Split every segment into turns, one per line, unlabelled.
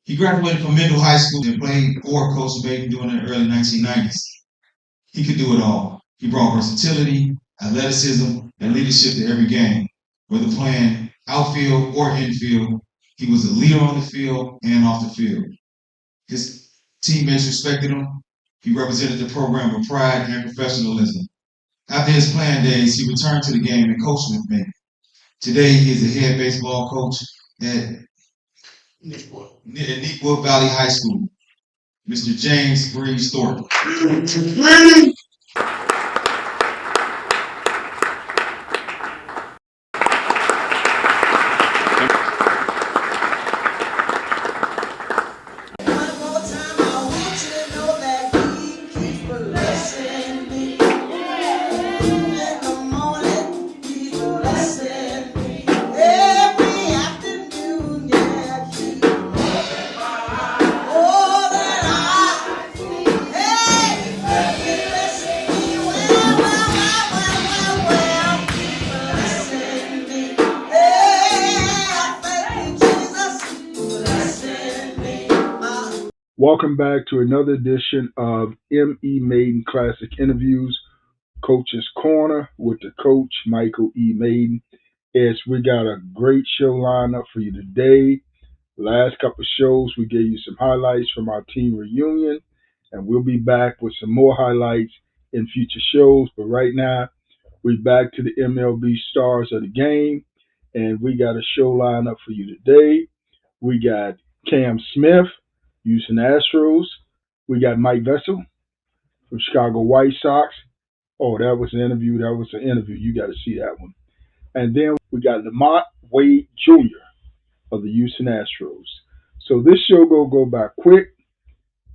He graduated from Mendel High School and played for Coach Mayden during the early 1990s. He could do it all. He brought versatility, athleticism, and leadership to every game. Whether playing outfield or infield, he was a leader on the field and off the field. His teammates respected him. He represented the program with pride and professionalism. After his playing days, he returned to the game and coached with me. Today, he is the head baseball coach at Neatwood Valley High School. Mr. James Breeze Thornton.
Welcome back to another edition of M.E. Mayden Classic Interviews, Coach's Corner with the coach, Michael E. Mayden. As we got a great show lineup for you today. Last couple of shows, we gave you some highlights from our team reunion, and we'll be back with some more highlights in future shows. But right now, we're back to the MLB stars of the game, and we got a show lineup for you today. We got Cam Smith, Houston Astros. We got Mike Vessel from Chicago White Sox. Oh, that was an interview. You got to see that one. And then we got Lamont Wade Jr. of the Houston Astros. So this show gonna go by quick,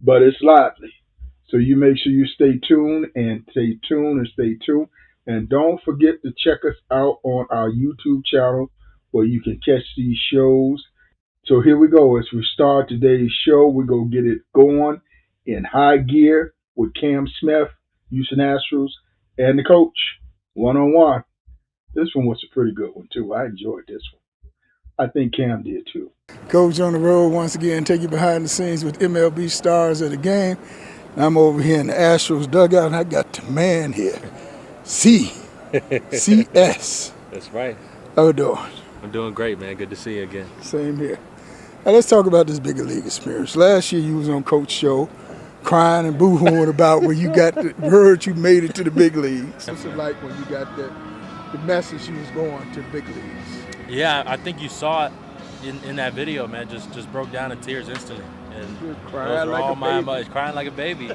but it's lively. So you make sure you stay tuned. And don't forget to check us out on our YouTube channel where you can catch these shows. So here we go. As we start today's show, we're going to get it going in high gear with Cam Smith, Houston Astros, and the coach, one-on-one. This one was a pretty good one, too. I enjoyed this one. I think Cam did, too.
Coach on the road once again, take you behind the scenes with MLB stars of the game. I'm over here in the Astros dugout, and I got the man here, CS.
That's right.
How you doing?
I'm doing great, man. Good to see you again.
Same here. Now let's talk about this bigger league experience. Last year you was on Coach's show, crying and boo-hooing about when you got heard you made it to the big leagues. What's it like when you got the message you was going to the big leagues?
Yeah, I think you saw it in that video, man. Just broke down in tears instantly. And
You're crying
crying like a baby.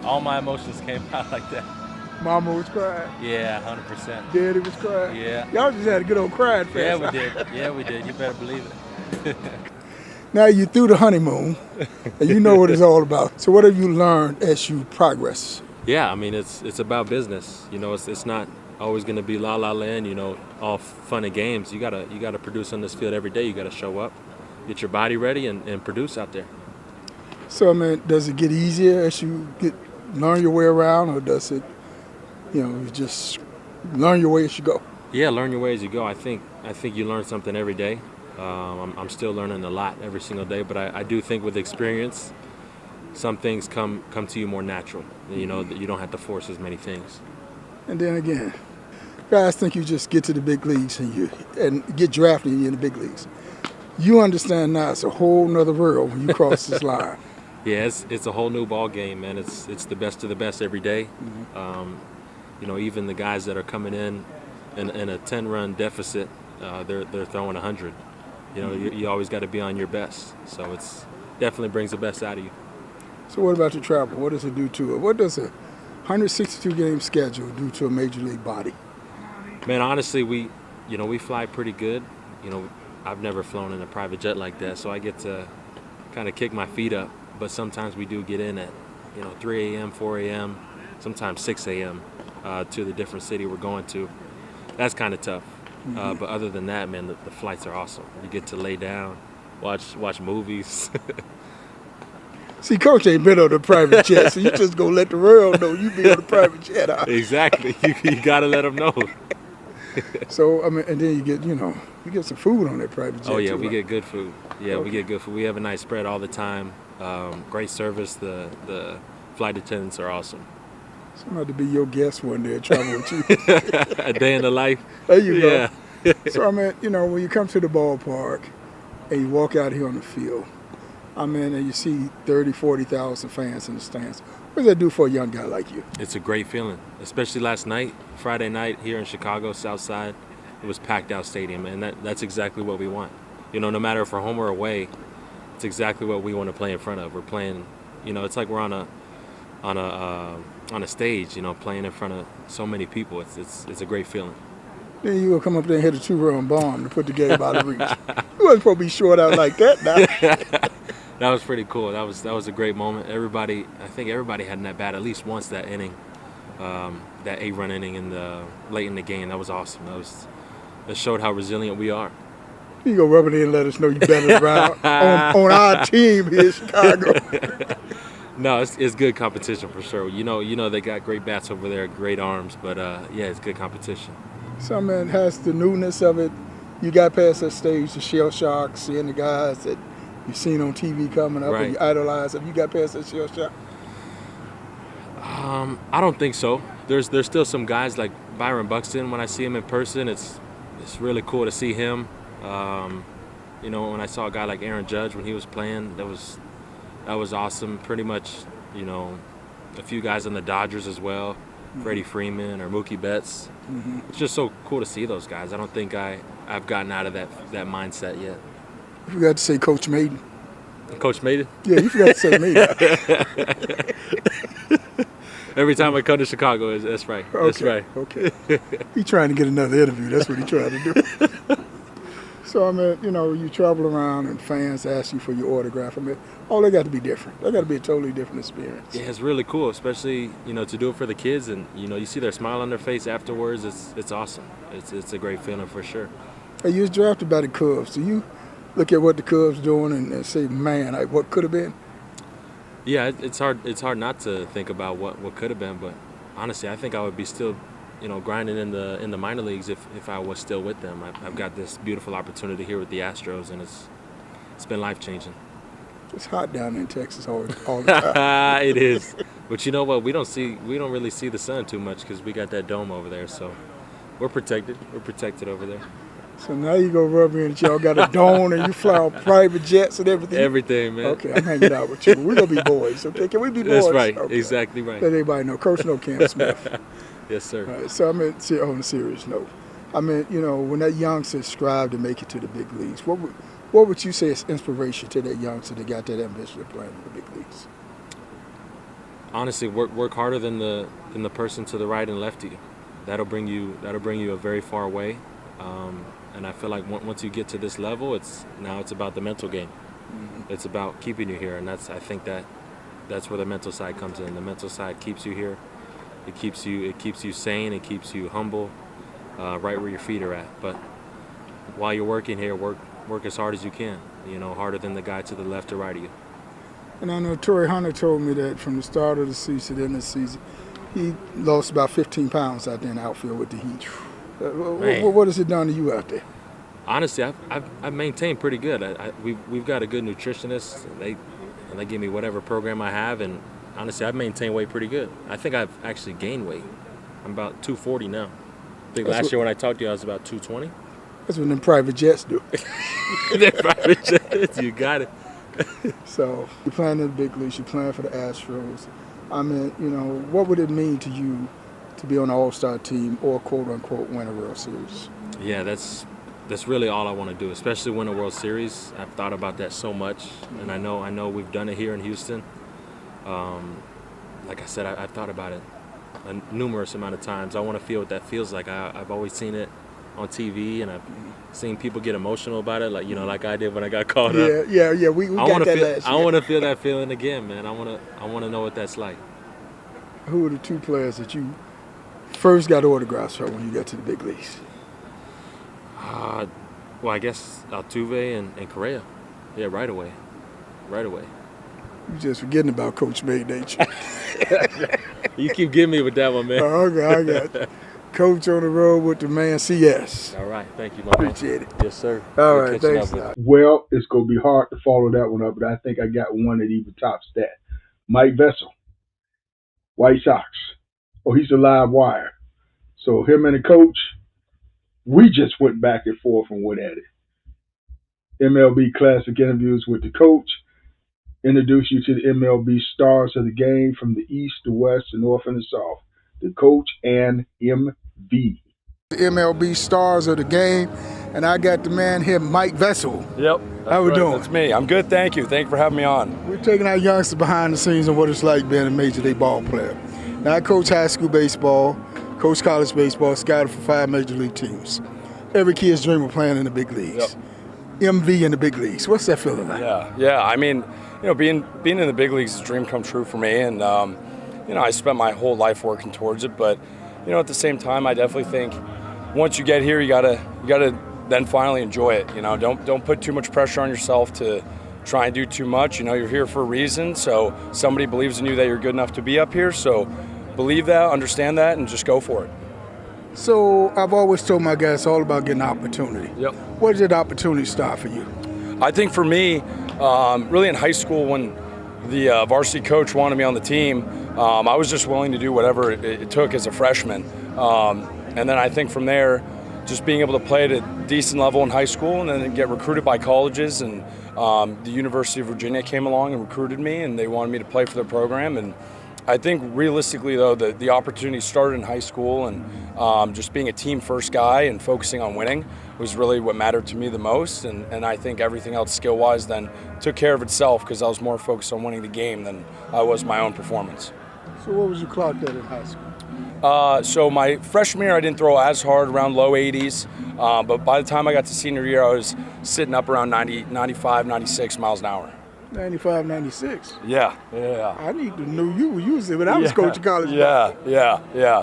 All my emotions came out like that.
Mama was crying.
Yeah, 100%.
Daddy was crying.
Yeah.
Y'all just had a good old crying fest.
Yeah, we did. Yeah, we did. You better believe it.
Now you through the honeymoon, and you know what it's all about. So what have you learned as you progress?
Yeah, I mean it's about business. You know, it's not always going to be la la land. You know, all fun and games. You gotta produce on this field every day. You gotta show up, get your body ready, and produce out there.
So I mean, does it get easier as you learn your way around, or does it, you just learn your way as you go?
Yeah, learn your way as you go. I think you learn something every day. I'm still learning a lot every single day, but I do think with experience, some things come to you more natural. You know, that you don't have to force as many things.
And then again, guys think you just get to the big leagues and get drafted and you're in the big leagues. You understand now it's a whole nother world when you cross this line.
Yeah, it's a whole new ball game, man. It's the best of the best every day.
Mm-hmm.
You know, even the guys that are coming in a 10-run deficit, they're throwing 100. You know, you always got to be on your best. So it's definitely brings the best out of you.
So what about your travel? What does it do to it? What does a 162-game schedule do to a major league body?
Man, honestly, we fly pretty good. You know, I've never flown in a private jet like that, so I get to kind of kick my feet up. But sometimes we do get in at, 3 a.m., 4 a.m., sometimes 6 a.m. To the different city we're going to. That's kind of tough. But other than that, man, the flights are awesome. You get to lay down, watch movies.
See, Coach ain't been on a private jet, so you just gonna let the world know you be on a private jet. Huh?
Exactly. You got to let them know.
So I mean, and then you get some food on that private jet.
Oh yeah,
too,
we
right?
get good food. Yeah, we
Okay.
get good food. We have a nice spread all the time. Great service. The flight attendants are awesome.
Somebody to be your guest one day and travel with you.
A day in the life.
There you go.
Yeah.
So I mean, when you come to the ballpark and you walk out here on the field, I mean, and you see 30, 40,000 fans in the stands. What does that do for a young guy like you?
It's a great feeling, especially last night, Friday night here in Chicago, South Side. It was packed out stadium, and that's exactly what we want. No matter if we're home or away, it's exactly what we want to play in front of. We're playing, it's like we're on a stage, playing in front of so many people. It's a great feeling.
Then you gonna come up there and hit a 2-run bomb to put the game out of reach. You wasn't supposed to be short out like that now.
That was pretty cool. That was a great moment. I think everybody had in that bat at least once that inning, that 8-run inning late in the game. That was awesome. That showed how resilient we are.
You go rub it in and let us know you batted around on our team here in Chicago.
No, it's good competition for sure. They got great bats over there, great arms, but yeah, it's good competition.
So man, has the newness of it. You got past that stage, the shell shock, seeing the guys that you've seen on TV coming up
Right.
and you idolize. Have you got past that shell shock?
I don't think so. There's still some guys like Byron Buxton. When I see him in person, it's really cool to see him. When I saw a guy like Aaron Judge when he was playing, that was awesome. Pretty much, a few guys on the Dodgers as well, Freddie Freeman or Mookie Betts.
Mm-hmm.
It's just so cool to see those guys. I don't think I've gotten out of that mindset yet.
You forgot to say Coach Mayden.
Coach Mayden?
Yeah, you forgot to say Mayden.
Every time I come to Chicago, that's right. That's right.
Okay. He trying to get another interview. That's what he trying to do. So I mean, you travel around and fans ask you for your autograph. I mean, they got to be different. They got to be a totally different experience.
Yeah, it's really cool, especially to do it for the kids, and you see their smile on their face afterwards. It's awesome. It's a great feeling for sure.
Hey, you was drafted by the Cubs. Do you look at what the Cubs doing and say, man, what could have been?
Yeah, it's hard. It's hard not to think about what could have been, but honestly, I think I would be still, grinding in the minor leagues if I was still with them. I've got this beautiful opportunity here with the Astros, and it's been life changing.
It's hot down in Texas all the time.
It is, but you know what? We don't really see the sun too much because we got that dome over there, so we're protected. We're protected over there.
So now you go rub in that y'all got a dome and you fly on private jets and everything.
Everything, man.
Okay, I'm hanging out with you. We're gonna be boys. Okay, can we be boys?
That's right.
Okay.
Exactly right.
Let everybody know. Coach No Cam Smith.
Yes, sir.
All right, so I mean, on a serious note, I mean, when that youngster strive to make it to the big leagues, what would you say is inspiration to that youngster that got that ambition of playing in the big leagues?
Honestly, work harder than the person to the right and left of you. That'll bring you a very far way. And I feel like once you get to this level, it's about the mental game. Mm-hmm. It's about keeping you here, and I think that's where the mental side comes in. The mental side keeps you here. It keeps you sane. It keeps you humble, right where your feet are at. But while you're working here, work as hard as you can. Harder than the guy to the left or right of you.
And I know Torrey Hunter told me that from the start of the season to the end of the season, he lost about 15 pounds out there in the outfield with the Heat. What has it done to you out there?
Honestly, I've maintained pretty good. We've got a good nutritionist. And they give me whatever program I have, and honestly, I've maintained weight pretty good. I think I've actually gained weight. I'm about 240 now. I think last year when I talked to you, I was about 220.
That's what them private jets do.
They're private jets. You got it.
So you're playing in the big leagues. You're playing for the Astros. I mean, what would it mean to you to be on an all-star team or quote-unquote win a World Series?
Yeah, that's really all I want to do, especially win a World Series. I've thought about that so much, and I know we've done it here in Houston. Like I said, I've thought about it a numerous amount of times. I want to feel what that feels like. I've always seen it on TV, and I've seen people get emotional about it, like I did when I got called up.
Yeah. We got that last year.
I want to feel that feeling again, man. I want to know what that's like.
Who are the two players that you first got autographs from when you got to the big leagues?
Well, I guess Altuve and Correa. Yeah, right away.
You just forgetting about Coach Mayden, ain't you?
You keep getting me with that one, man.
Okay, I got you. Coach on the road with the man CS.
All right, thank you, my man.
Appreciate it.
Yes, sir.
All
Good
right,
catching
thanks.
up with you.
Well, it's going to be hard to follow that one up, but I think I got one that even tops that. Mike Vessel, White Sox. Oh, he's a live wire. So him and the coach, we just went back and forth and went at it. MLB Classic interviews with the coach. Introduce you to the MLB stars of the game from the east, the west, the north, and the south. The coach and MV.
The MLB stars of the game, and I got the man here, Mike Vessel.
Yep.
How we doing?
That's me. I'm good, thank you. Thank you for having me on.
We're taking our youngsters behind the scenes of what it's like being a major league ball player. Now, I coach high school baseball, coach college baseball, scouted for 5 major league teams. Every kid's dream of playing in the big leagues. MV in the big leagues. What's that feeling like?
Yeah. I mean, being in the big leagues is a dream come true for me, and I spent my whole life working towards it. But at the same time, I definitely think once you get here, you gotta then finally enjoy it. Don't put too much pressure on yourself to try and do too much. You're here for a reason, so somebody believes in you that you're good enough to be up here. So believe that, understand that, and just go for it.
So I've always told my guys it's all about getting opportunity.
Yep.
Where did opportunity start for you?
I think for me, really in high school when the varsity coach wanted me on the team, I was just willing to do whatever it took as a freshman. And then I think from there, just being able to play at a decent level in high school and then get recruited by colleges, and the University of Virginia came along and recruited me, and they wanted me to play for their program. And I think realistically, though, the opportunity started in high school, and just being a team first guy and focusing on winning was really what mattered to me the most. And I think everything else skill wise then took care of itself because I was more focused on winning the game than I was my own performance.
So what was your clock at in high school?
So my freshman year, I didn't throw as hard, around low 80s. But by the time I got to senior year, I was sitting up around 90, 95, 96 miles an hour.
95, 96.
Yeah.
I need to know you were using when I was coaching college.
Yeah.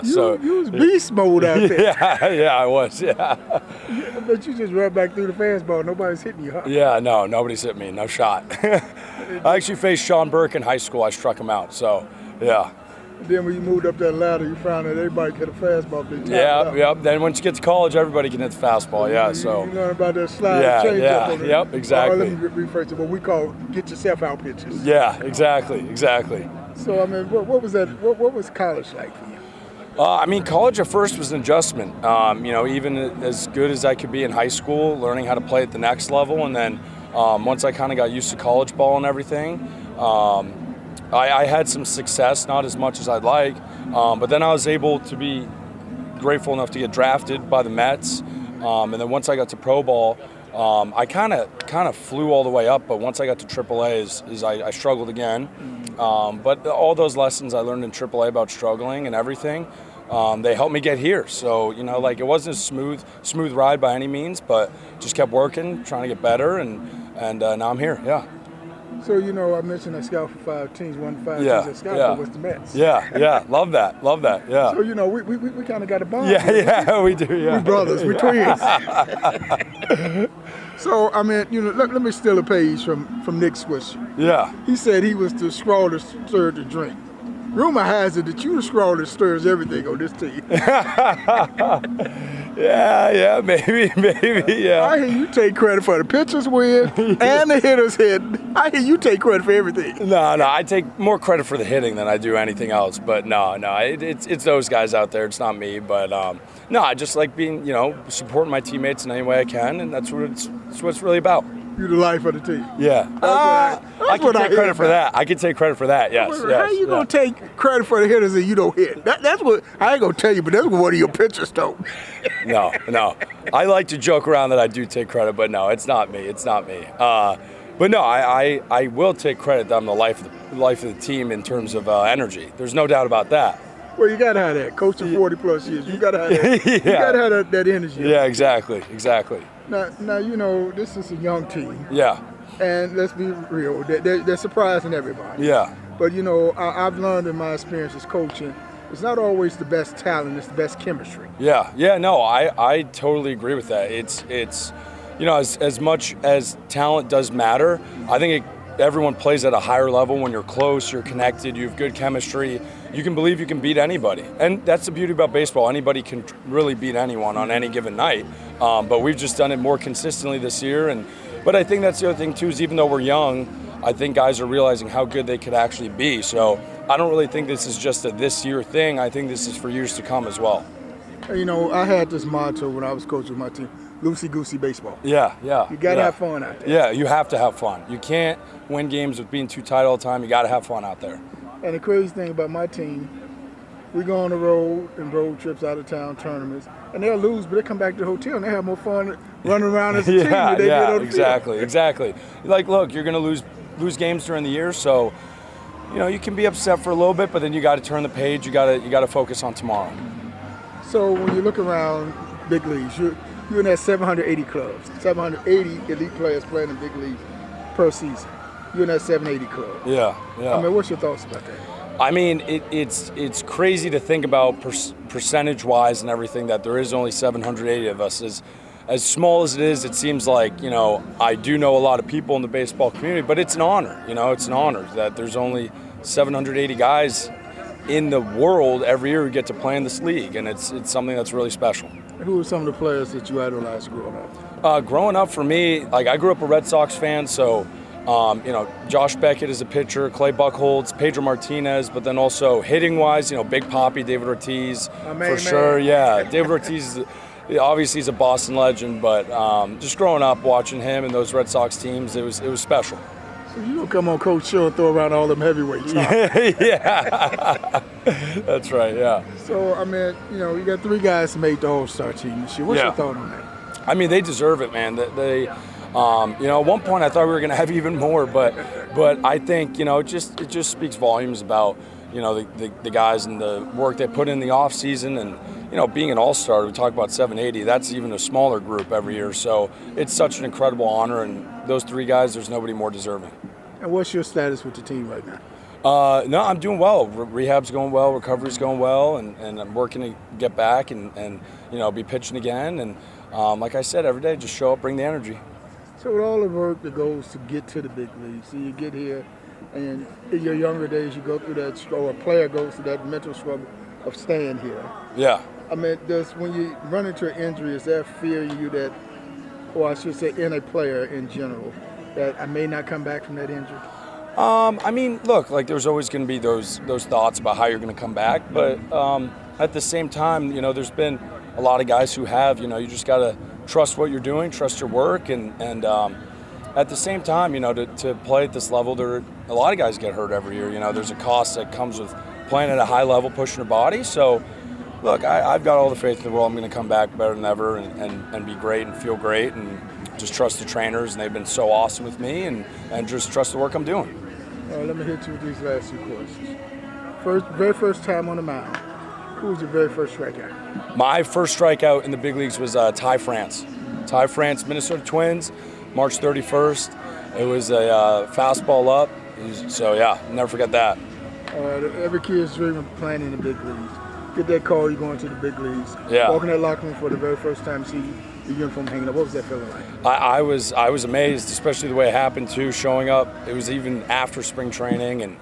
You was beast mode out there.
Yeah, I was, yeah.
But you just run back through the fastball. Nobody's hitting you, huh?
Yeah, no, nobody's hit me, no shot. I actually faced Sean Burke in high school. I struck him out, so, yeah.
Then when you moved up that ladder, you found that everybody could have fastball.
Yeah. Then once you get to college, everybody can hit the fastball. Yeah. So
you learn about that slide change up on it.
Yep. Exactly.
Let me rephrase it. What we call get yourself out pitches.
Yeah. Exactly.
So I mean, what was that? What was college like for you?
I mean, college at first was an adjustment. Even as good as I could be in high school, learning how to play at the next level, and then once I kind of got used to college ball and everything. I had some success, not as much as I'd like, but then I was able to be grateful enough to get drafted by the Mets, and then once I got to pro ball, I kind of flew all the way up. But once I got to AAA, I struggled again. But all those lessons I learned in AAA about struggling and everything, they helped me get here. So it wasn't a smooth ride by any means, but just kept working, trying to get better, and now I'm here. Yeah.
So, I mentioned I scout for 5 teams. One of the 5 teams I scout for was the Mets.
Yeah. Love that, yeah.
So, we kind of got a bond.
Yeah, we do, yeah.
We brothers, we twins. So, I mean, let me steal a page from Nick's question.
Yeah.
He said he was the straw that stirred the drink. Rumor has it that you the straw that stirs everything on this team.
Yeah, maybe, yeah.
I hear you take credit for the pitchers win and the hitters hit. I hear you take credit for everything.
No, I take more credit for the hitting than I do anything else. But no, it's those guys out there. It's not me. But no, I just like being, supporting my teammates in any way I can, and that's what it's really about.
You're the life of the team.
Yeah. I can take credit for that. I can take credit for that, yes.
How you going to take credit for the hitters and you don't hit? That's what, I ain't going to tell you, but that's what one of your pitchers told me.
No. I like to joke around that I do take credit, but no, it's not me. But no, I will take credit that I'm the life of the team in terms of energy. There's no doubt about that.
Well, you got to have that. Coaching 40-plus years, you got to have that. You got to have that energy.
Yeah, exactly.
Now, this is a young team.
Yeah.
And let's be real, they're surprising everybody.
Yeah.
But, I've learned in my experience as coaching, it's not always the best talent, it's the best chemistry.
Yeah, no, I totally agree with that. It's as much as talent does matter, I think everyone plays at a higher level when you're close, you're connected, you have good chemistry. You can believe you can beat anybody. And that's the beauty about baseball. Anybody can really beat anyone on any given night. But we've just done it more consistently this year. But I think that's the other thing, too, is even though we're young, I think guys are realizing how good they could actually be. So I don't really think this is just a this year thing. I think this is for years to come as well.
You know, I had this motto when I was coaching my team: loosey-goosey baseball.
Yeah.
You got to have fun out there.
Yeah, you have to have fun. You can't win games with being too tight all the time. You got to have fun out there.
And the crazy thing about my team, we go on the road and road trips, out of town tournaments, and they'll lose, but they come back to the hotel and they have more fun running around as a team than they did on the field.
Exactly. Like, look, you're going to lose games during the year, so you can be upset for a little bit, but then you got to turn the page. You got to focus on tomorrow.
So when you look around big leagues, you're in that 780 clubs, 780 elite players playing in big leagues per season. You're in that 780 club.
Yeah.
I mean, what's your thoughts about that?
I mean, it's crazy to think about percentage-wise and everything that there is only 780 of us. As small as it is, it seems like, I do know a lot of people in the baseball community, but it's an honor. It's an honor that there's only 780 guys in the world every year who get to play in this league, and it's something that's really special.
Who are some of the players that you idolized growing up?
Growing up for me, like I grew up a Red Sox fan, so Josh Beckett is a pitcher, Clay Buchholz, Pedro Martinez, but then also hitting-wise, Big Papi, David Ortiz, for sure. Yeah, David Ortiz, obviously he's a Boston legend, but just growing up watching him and those Red Sox teams, it was special.
So you don't come on Coach Show and throw around all them heavyweights, huh?
Yeah, that's right, yeah.
So, I mean, you got 3 guys who made the All-Star team this year. What's your thought on that?
I mean, they deserve it, man. They at one point I thought we were going to have even more, but I think, it just speaks volumes about, the guys and the work they put in the off season, and, being an all-star, we talk about 780, that's even a smaller group every year. So it's such an incredible honor, and those 3 guys, there's nobody more deserving.
And what's your status with the team right now?
No, I'm doing well. Rehab's going well, recovery's going well, and I'm working to get back and be pitching again. And like I said, every day, just show up, bring the energy.
So with all the work that goes to get to the big leagues, so you get here, and in your younger days, you go through that struggle, a player goes through that mental struggle of staying here.
Yeah.
I mean, when you run into an injury, is there fear in you that, or I should say in a player in general, that I may not come back from that injury?
I mean, look, like there's always going to be those thoughts about how you're going to come back, but at the same time, there's been a lot of guys who have, you just got to trust what you're doing, trust your work, and at the same time, to play at this level, a lot of guys get hurt every year. There's a cost that comes with playing at a high level, pushing your body. So, look, I've got all the faith in the world. I'm going to come back better than ever and be great and feel great, and just trust the trainers, and they've been so awesome with me, and just trust the work I'm doing.
Let me hit you with these last 2 questions. Very first time on the mound, who was your very first strikeout?
My first strikeout in the big leagues was Ty France. Ty France, Minnesota Twins, March 31st. It was a fastball up. So, yeah, never forget that.
Every kid's dream of playing in the big leagues. Get that call, you're going to the big leagues.
Yeah.
Walking that locker room for the very first time, see your uniform hanging up. What was that feeling like?
I was amazed, especially the way it happened too. Showing up, it was even after spring training, and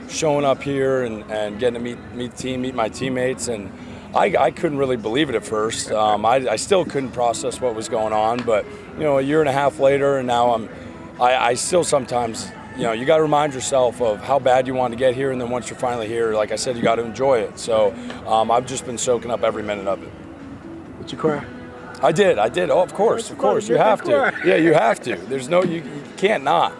showing up here and getting to meet the team, meet my teammates, and I couldn't really believe it at first. I still couldn't process what was going on, but a year and a half later, and now I still sometimes. You got to remind yourself of how bad you want to get here, and then once you're finally here, like I said, you got to enjoy it. So I've just been soaking up every minute of it.
Did you cry?
I did. Oh, of course. You have to. Yeah, you have to. There's you can't not.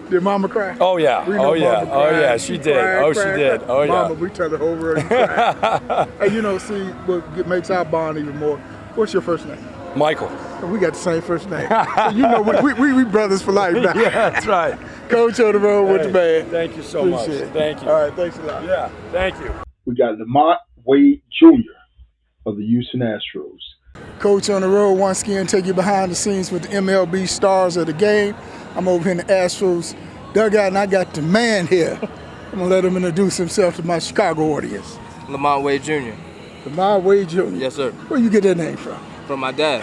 Did Mama cry?
Oh yeah. Oh yeah. She did. Oh yeah.
Mama, we tell her over and cry. And see what makes our bond even more. What's your first name?
Michael.
We got the same first name. So we brothers for life now.
Yeah, that's right.
Coach on the road with the man.
Thank you so much. Thank you.
All right, thanks a lot.
Yeah, thank you.
We got Lamont Wade Jr. of the Houston Astros.
Coach on the road once again, take you behind the scenes with the MLB stars of the game. I'm over here in the Astros dugout, and I got the man here. I'm going to let him introduce himself to my Chicago audience.
Lamont Wade Jr.
Lamont Wade Jr.
Yes, sir.
Where you get that name from?
From my dad.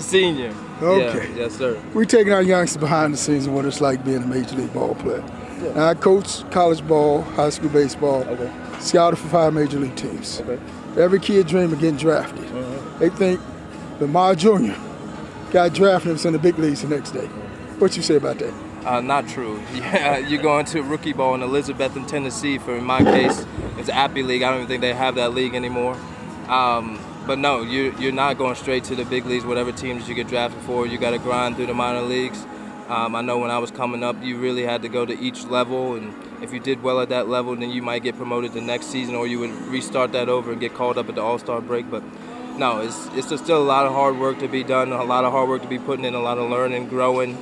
Senior.
Okay.
Yeah, yes, sir.
We're taking our youngsters behind the scenes of what it's like being a major league ball player.
Yeah.
Now, I coach college ball, high school baseball,
Okay.
scouted for 5 major league teams.
Okay.
Every kid dream of getting drafted. They think Lamar Jr. got drafted and was in the big leagues the next day. What you say about that?
Not true. Yeah, you're going to rookie ball in Elizabeth, in Tennessee. For in my case, it's Appy League. I don't even think they have that league anymore. But no, you're not going straight to the big leagues. Whatever teams you get drafted for, you got to grind through the minor leagues. I know when I was coming up, you really had to go to each level, and if you did well at that level, then you might get promoted the next season, or you would restart that over and get called up at the All-Star break. But no, it's just still a lot of hard work to be done, a lot of hard work to be putting in, a lot of learning, growing,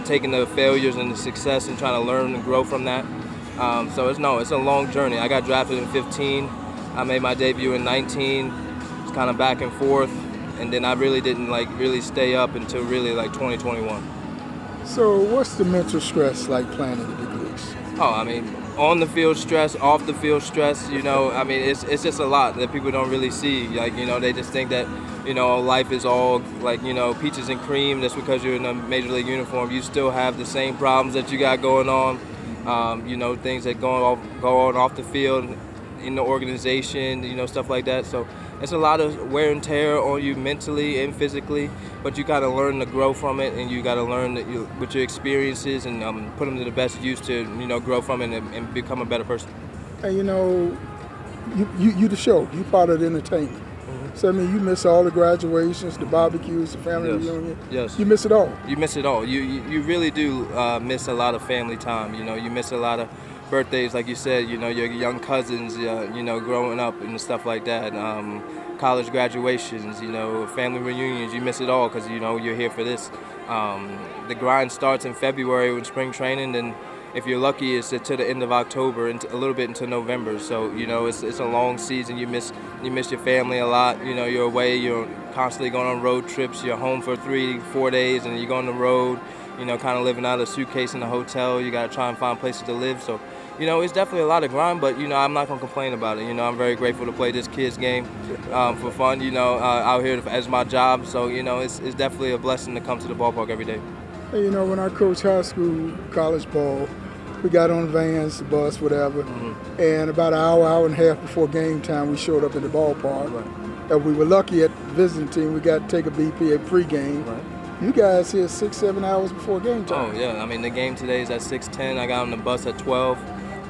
taking the failures and the success and trying to learn and grow from that. So it's a long journey. I got drafted in 15. I made my debut in 19. It's kind of back and forth, and then I really didn't really stay up until really 2021.
So what's the mental stress like playing in the big leagues?
Oh, I mean, on the field stress, off the field stress, I mean, it's just a lot that people don't really see. They just think that, life is all peaches and cream. That's because you're in a major league uniform. You still have the same problems that you got going on. Things that go on off the field, in the organization, stuff like that. So it's a lot of wear and tear on you mentally and physically, but you got to learn to grow from it, and you got to learn that with your experiences and put them to the best use to grow from it and become a better person.
And you the show, you part of the entertainment. So I mean, you miss all the graduations, the barbecues, the family reunion.
Yes.
You miss it all.
You miss it all. You really do miss a lot of family time. You miss a lot of birthdays, like you said. Your young cousins. Growing up and stuff like that. College graduations. Family reunions. You miss it all because you're here for this. The grind starts in February with spring training, and if you're lucky, it's to the end of October and a little bit into November. So it's a long season. You miss your family a lot. You're away. You're constantly going on road trips. You're home for 3-4 days, and you go on the road. Kind of living out of a suitcase in a hotel. You got to try and find places to live. So it's definitely a lot of grind, but I'm not gonna complain about it. I'm very grateful to play this kids game for fun. Out here as my job. So it's definitely a blessing to come to the ballpark every day.
Hey, when I coached high school, college ball, we got on vans, the bus, whatever, and about an hour and a half before game time, we showed up at the ballpark.
Right.
And we were lucky at the visiting team. We got to take a BP at pregame.
Right.
You guys here 6-7 hours before game time.
Oh yeah, I mean the game today is at 6:10. I got on the bus at 12.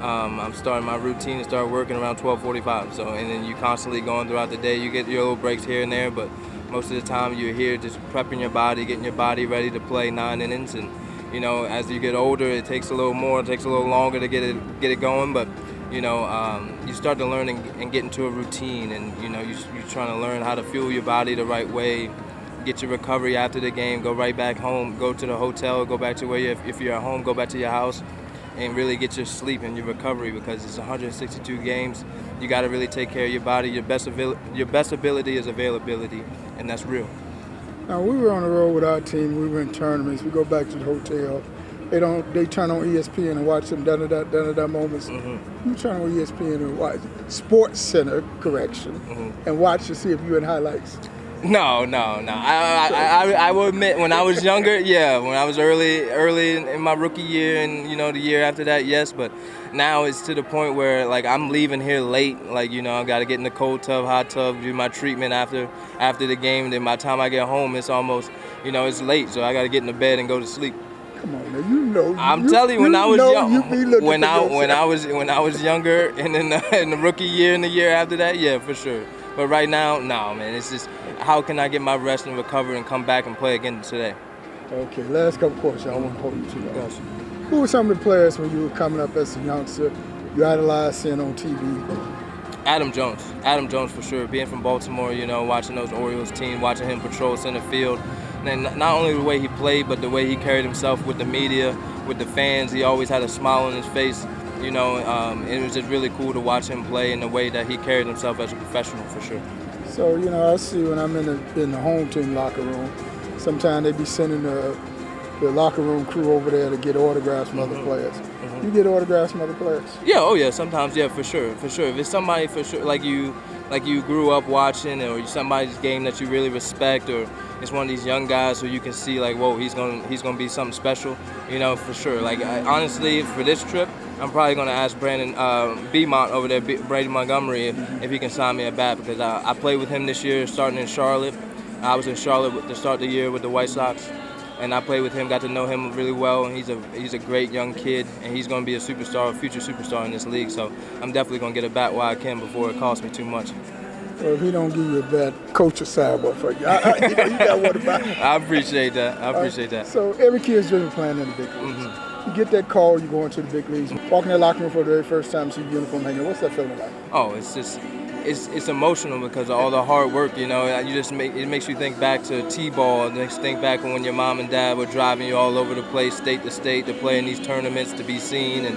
I'm starting my routine and start working around 12:45. So and then you constantly going throughout the day. You get your little breaks here and there, but most of the time you're here just prepping your body, getting your body ready to play 9 innings. And as you get older, it takes a little more, it takes a little longer to get it going. But you start to learn and get into a routine, and you're trying to learn how to fuel your body the right way. Get your recovery after the game, go right back home, go to the hotel, go back to where if you're at home, go back to your house, and really get your sleep and your recovery, because it's 162 games. You got to really take care of your body. Your best ability is availability, and that's real.
Now, we were on the road with our team. We were in tournaments. We go back to the hotel. They turn on ESPN and watch some da-da-da moments. You turn on ESPN and watch Sports Center, and watch to see if you're in highlights.
No. I will admit, when I was younger, when I was early in my rookie year and the year after that, yes. But now it's to the point where I'm leaving here late. I got to get in the cold tub, hot tub, do my treatment after the game. Then by the time I get home, it's almost it's late. So I got to get in the bed and go to sleep.
Come on, now,
I'm telling you, when I was young, when I was younger, and in the rookie year and the year after that, yeah, for sure. But right now, no, man. It's just how can I get my rest and recover and come back and play again today?
Okay, last couple questions. I won't hold you too long. Who were some of the players when you were coming up as a youngster you idolized seeing on TV?
Adam Jones for sure. Being from Baltimore, watching those Orioles team, watching him patrol center field. And not only the way he played, but the way he carried himself with the media, with the fans. He always had a smile on his face. It was just really cool to watch him play in the way that he carried himself as a professional, for sure.
So, I see when I'm in the home team locker room, sometimes they be sending the locker room crew over there to get autographs from other players. You get autographs from other players?
Yeah, sometimes, yeah, for sure. If it's somebody for sure, like you like you grew up watching, or somebody's game that you really respect, or it's one of these young guys who you can see like, whoa, he's gonna be something special, for sure. Like honestly, for this trip, I'm probably gonna ask Brandon Beaumont over there, Brady Montgomery, if he can sign me a bat, because I played with him this year, starting in Charlotte. I was in Charlotte to start the year with the White Sox, and I played with him, got to know him really well. And he's a great young kid, and he's going to be a superstar, a future superstar in this league. So I'm definitely going to get a bat while I can before it costs me too much.
Well, if he don't give you a bat, coach will sign one for you. You got one about it.
I appreciate that.
So every kid's dream of playing in the big leagues. You get that call, you go into the big leagues. Walking in the locker room for the very first time, see the uniform hanging. What's that feeling like?
Oh, it's emotional because of all the hard work. It makes you think back to T-ball. It makes you think back when your mom and dad were driving you all over the place, state to state, to play in these tournaments, to be seen, and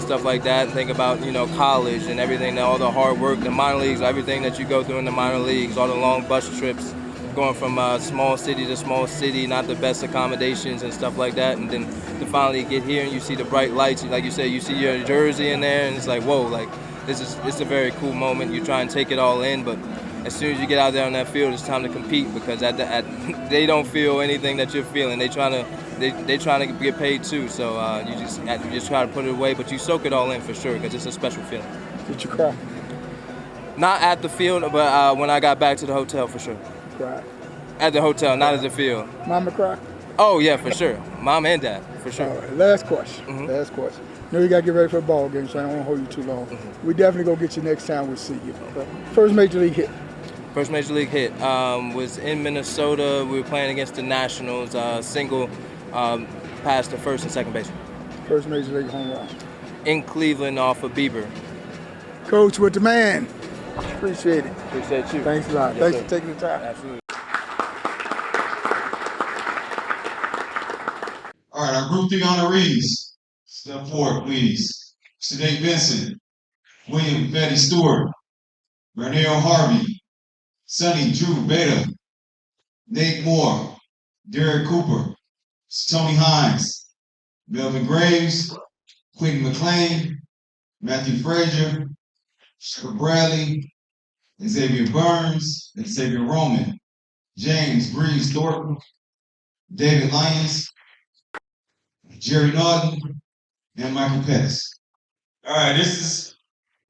stuff like that. And think about college and everything, all the hard work, the minor leagues, everything that you go through in the minor leagues, all the long bus trips, going from small city to small city, not the best accommodations and stuff like that, and then to finally get here and you see the bright lights, like you said, you see your jersey in there, and it's like, whoa, like it's a very cool moment. You try and take it all in, but as soon as you get out there on that field, it's time to compete, because they don't feel anything that you're feeling. They trying to get paid too, so you just try to put it away, but you soak it all in for sure, because it's a special feeling.
Did you cry?
Not at the field, but when I got back to the hotel, for sure.
Cry.
At the hotel, not at the field.
Mama cry?
Oh yeah, for sure. Mom and dad, for sure.
All right, last question. Last question. You know you got to get ready for a ball game, so I don't want to hold you too long. We definitely going to get you next time we see you. First major league hit?
First major league hit was in Minnesota. We were playing against the Nationals. Single past the first and second baseman.
First major league home run?
In Cleveland off of Bieber.
Coach with the man. Appreciate it.
Appreciate you.
Thanks a lot.
Yes,
Thanks
sir.
for taking the time.
Absolutely.
All right, our Group 3 honorees. Step forward, please. Mr. Nate Vincent, William Betty Stewart, Vernell Harvey, Sonny Drew Beta, Nate Moore, Derek Cooper, Tony Hines, Melvin Graves, Quentin McLean, Matthew Frazier, Trevor Bradley, Xavier Burns, Xavier Roman, James Breeze Thornton, David Lyons, Jerry Naughton, and Michael Pettis. All right, this is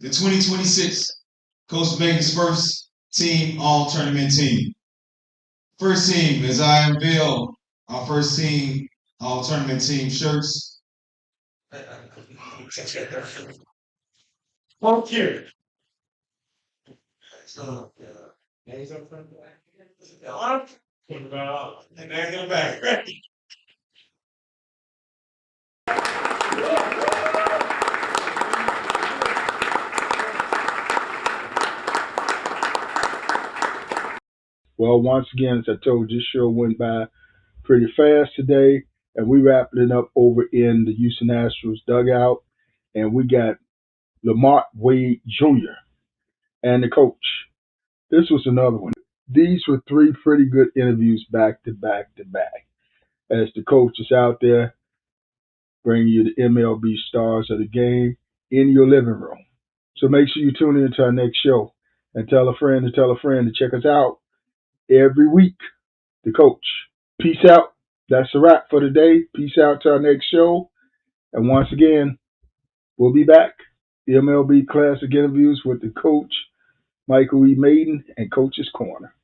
the 2026 Coach Mayden's first team all-tournament team. First team, as I unveil our first team all-tournament team shirts. Thank you.
Well, once again, as I told you, this show went by pretty fast today, and we wrapped it up over in the Houston Astros dugout, and we got Lamont Wade Jr. and the coach. This was another one. These were three pretty good interviews back to back to back, as the coach is out there bringing you the MLB stars of the game in your living room. So make sure you tune in to our next show, and tell a friend to check us out every week. The coach. Peace out. That's a wrap for today. Peace out to our next show. And once again, we'll be back. The MLB Classic interviews with the coach, Michael E. Mayden, and Coach's Corner.